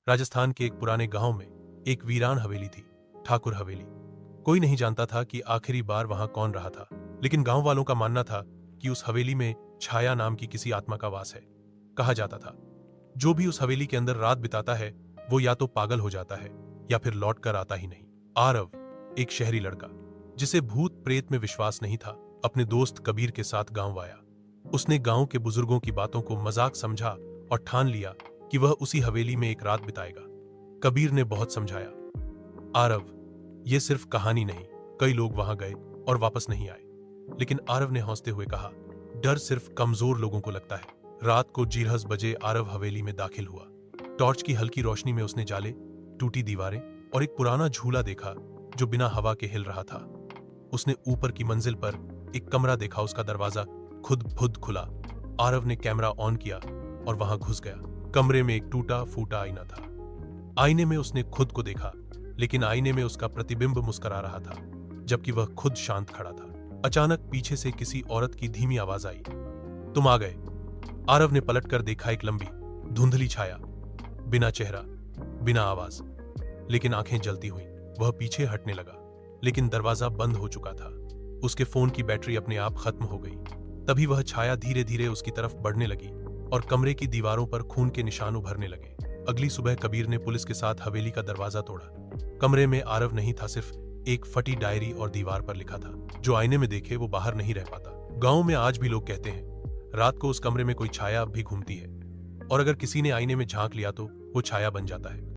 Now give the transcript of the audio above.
राजस्थान के एक पुराने गांव में एक वीरान हवेली थी, ठाकुर हवेली। कोई नहीं जानता था कि आखिरी बार वहां कौन रहा था, लेकिन गांव वालों का मानना था कि उस हवेली में छाया नाम की किसी आत्मा का वास है। कहा जाता था, जो भी उस हवेली के अंदर रात बिताता है वो या तो पागल हो जाता है या फिर लौट कर आता ही नहीं। आरव, एक शहरी लड़का जिसे भूत प्रेत में विश्वास नहीं था, अपने दोस्त कबीर के साथ गांव आया। उसने गांव के बुजुर्गों की बातों को मजाक समझा और ठान लिया कि वह उसी हवेली में एक रात बिताएगा। कबीर ने बहुत समझाया, आरव, यह सिर्फ कहानी नहीं। कई लोग वहां गए और वापस नहीं आए, लेकिन आरव ने हंसते हुए कहा, डर सिर्फ कमजोर लोगों को लगता है। रात को 10 बजे आरव हवेली में दाखिल हुआ। टॉर्च की हल्की रोशनी में उसने जाले, टूटी दीवारें और एक पुराना झूला देखा जो बिना हवा के हिल रहा था। उसने ऊपर की मंजिल पर एक कमरा देखा, उसका दरवाजा खुद खुला। आरव ने कैमरा ऑन किया और वहां घुस गया। कमरे में एक टूटा फूटा आईना था। आईने में उसने खुद को देखा, लेकिन आईने में उसका प्रतिबिंब मुस्कुरा रहा था, जबकि वह खुद शांत खड़ा था। अचानक पीछे से किसी औरत की धीमी आवाज आई, तुम आ गए। आरव ने पलटकर देखा, एक लंबी धुंधली छाया, बिना चेहरा, बिना आवाज, लेकिन आंखें जलती हुई। वह पीछे हटने लगा, लेकिन दरवाजा बंद हो चुका था। उसके फोन की बैटरी अपने आप खत्म हो गई। तभी वह छाया धीरे धीरे उसकी तरफ बढ़ने लगी और कमरे की दीवारों पर खून के निशान उभरने लगे। अगली सुबह कबीर ने पुलिस के साथ हवेली का दरवाजा तोड़ा। कमरे में आरव नहीं था, सिर्फ एक फटी डायरी और दीवार पर लिखा था, जो आईने में देखे वो बाहर नहीं रह पाता। गांव में आज भी लोग कहते हैं, रात को उस कमरे में कोई छाया अब भी घूमती है, और अगर किसी ने आईने में झांक लिया तो वो छाया बन जाता है।